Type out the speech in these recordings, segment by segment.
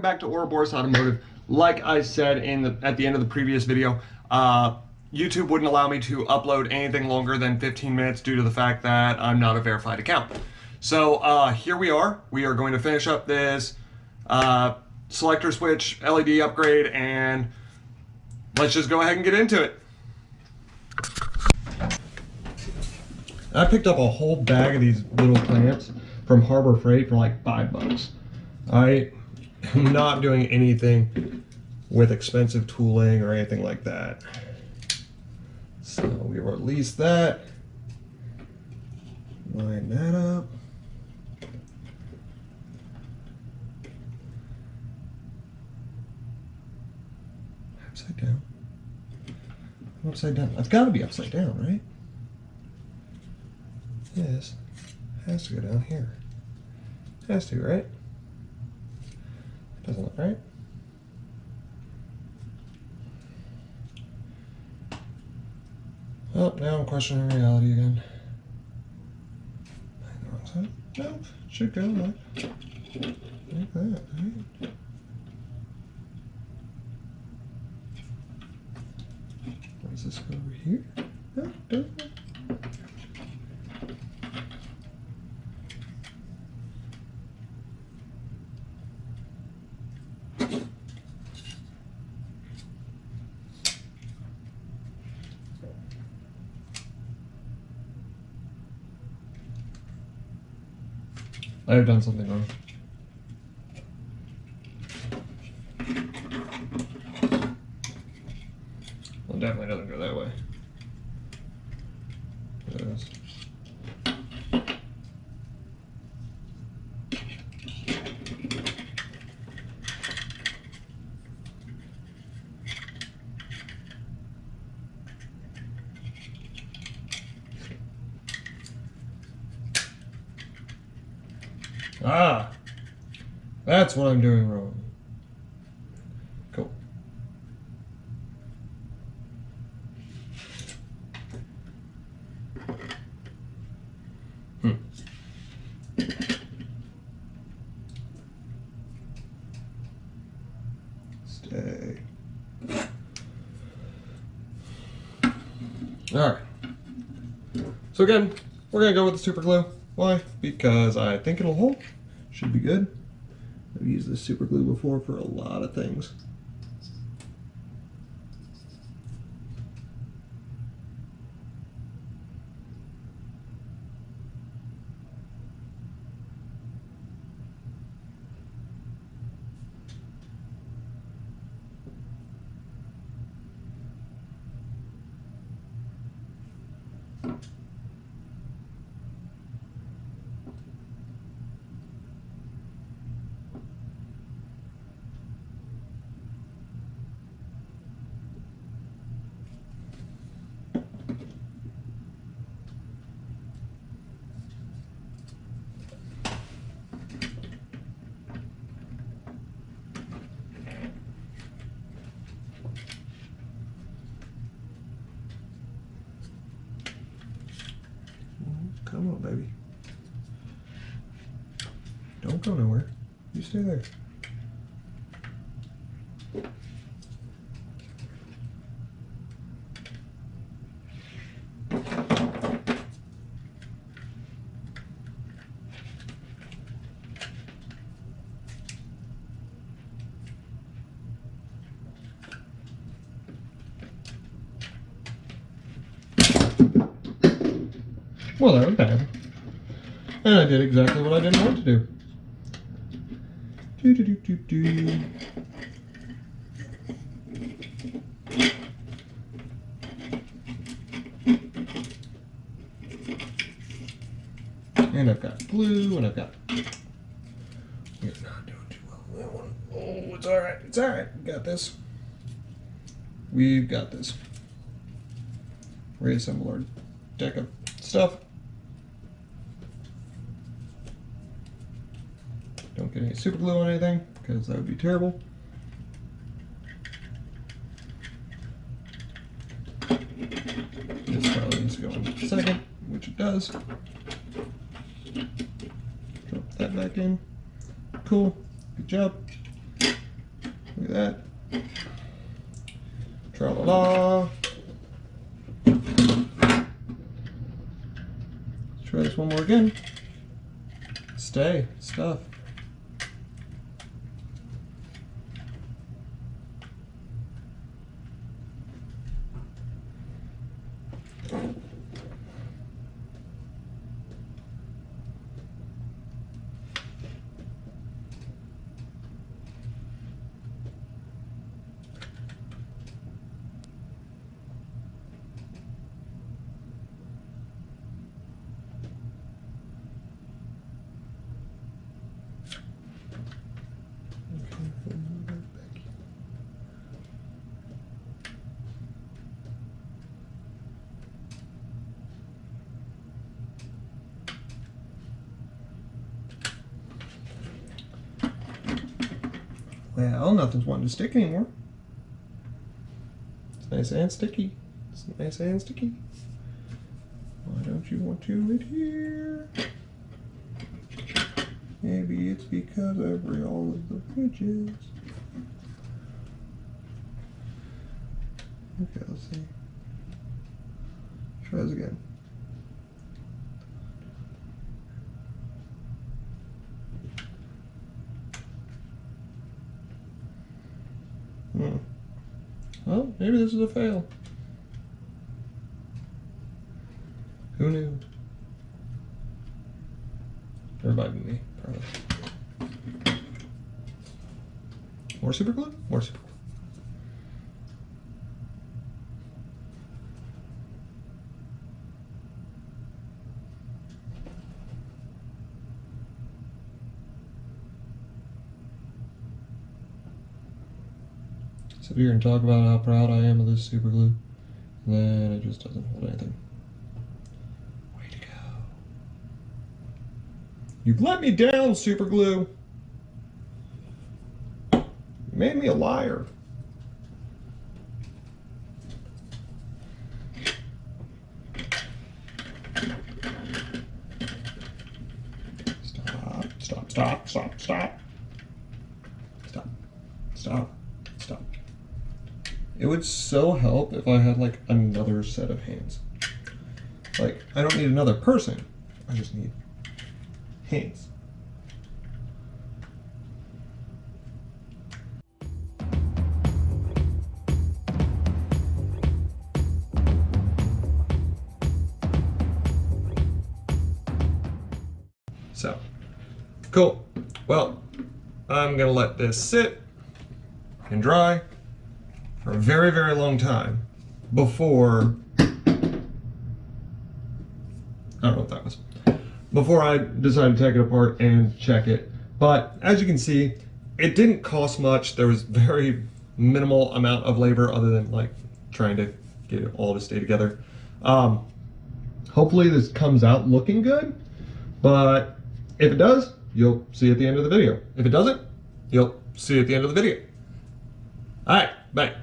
back to Ouroboros Automotive. Like I said at the end of the previous video, YouTube wouldn't allow me to upload anything longer than 15 minutes due to the fact that I'm not a verified account. So here we are. We are going to finish up this selector switch LED upgrade, and let's just go ahead and get into it. I picked up a whole bag of these little clamps from Harbor Freight for like $5. I am not doing anything with expensive tooling or anything like that. So we release that, line that up. Upside down. I'm upside down. I've got to be upside down, right? This has to go down here. Has to, right? Doesn't look right. Oh, now I'm questioning reality again. The wrong side? No, should go like that, right? Does this go over here? No, doesn't. I have done something wrong. Well, it definitely doesn't go that way. It does. Ah, that's what I'm doing wrong. Cool. Stay. All right. So again, we're gonna go with the super glue. Why? Because I think it'll hold. Should be good. I've used this super glue before for a lot of things. Come on, baby. Don't go nowhere. You stay there. Well, that was bad. And I did exactly what I didn't want to do. And I've got glue, and I've got... We're not doing too well on that one. Oh, it's alright. It's alright. We got this. We've got this. Reassemble our deck of stuff. Don't get any super glue on anything, because that would be terrible. This probably needs to go in a second, which it does. Drop that back in. Cool. Good job. that. Tra-la-la. Let's try this one more again. Stay, stuff. Well, nothing's wanting to stick anymore. It's nice and sticky. It's nice and sticky. Why don't you want to adhere? Maybe it's because I break all of the ridges. Okay, let's see. Try this again. Well, maybe this is a fail. Who knew? Everybody but me, probably. More super glue? More super glue. Sit here and talk about how proud I am of this super glue, and then it just doesn't hold anything. Way to go. You've let me down, super glue. You made me a liar. Stop, stop, stop, stop, stop. Stop, stop, stop. It would so help if I had like another set of hands. Like, I don't need another person, I just need hands. So, cool. Well, I'm gonna let this sit and dry for a very, very long time before, I don't know what that was, before I decided to take it apart and check it. But as you can see, it didn't cost much. There was very minimal amount of labor other than like trying to get it all to stay together. Hopefully this comes out looking good, but if it does, you'll see at the end of the video. If it doesn't, you'll see at the end of the video. All right, bye.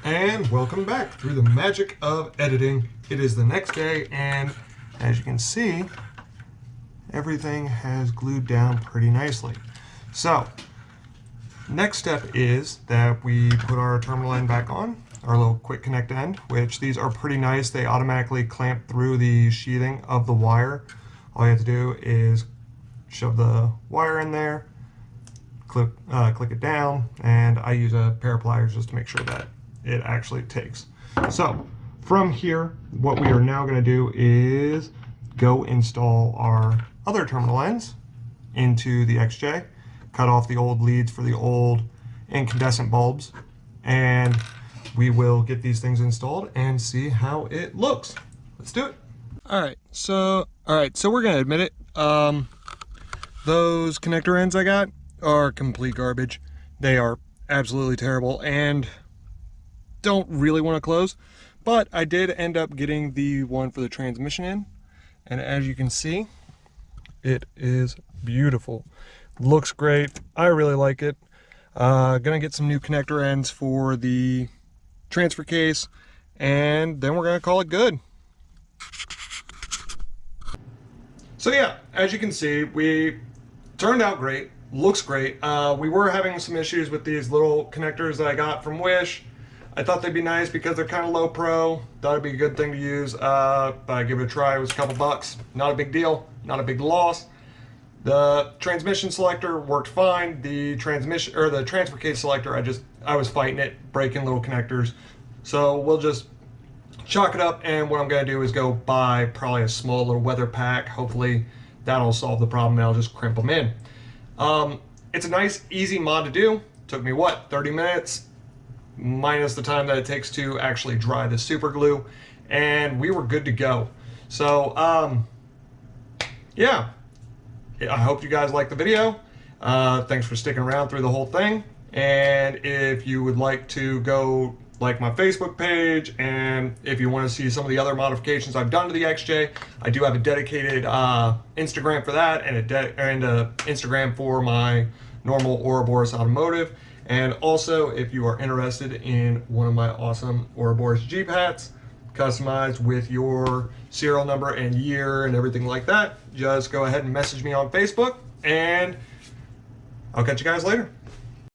And welcome back through the magic of editing. It is the next day, and as you can see, everything has glued down pretty nicely. So, next step is that we put our terminal end back on, our little quick connect end, which these are pretty nice. They automatically clamp through the sheathing of the wire. All you have to do is shove the wire in there, click it down, and I use a pair of pliers just to make sure that it actually takes. So from here, what we are now going to do is go install our other terminal ends into the XJ, cut off the old leads for the old incandescent bulbs, and we will get these things installed and see how it looks. Let's do it. All right, so we're gonna admit it. Those connector ends I got are complete garbage. They are absolutely terrible and don't really want to close, but I did end up getting the one for the transmission in, and as you can see, it is beautiful. Looks great. I really like it. Gonna get some new connector ends for the transfer case, and then we're gonna call it good. So yeah, as you can see, we turned out great. looks great. We were having some issues with these little connectors that I got from Wish. I thought they'd be nice because they're kind of low pro. Thought it'd be a good thing to use, but I give it a try. It was a couple bucks. Not a big deal, not a big loss. The transmission selector worked fine. The transmission or the transfer case selector, I was fighting it, breaking little connectors. So we'll just chalk it up, and what I'm gonna do is go buy probably a small little weather pack. Hopefully that'll solve the problem, and I'll just crimp them in. It's a nice, easy mod to do. Took me, what, 30 minutes? Minus the time that it takes to actually dry the super glue, and we were good to go. So, yeah. I hope you guys liked the video. Thanks for sticking around through the whole thing. And if you would like to go like my Facebook page, and if you want to see some of the other modifications I've done to the XJ, I do have a dedicated Instagram for that, and a Instagram for my normal Ouroboros Automotive. And also, if you are interested in one of my awesome Ouroboros Jeep hats, customized with your serial number and year and everything like that, just go ahead and message me on Facebook, and I'll catch you guys later.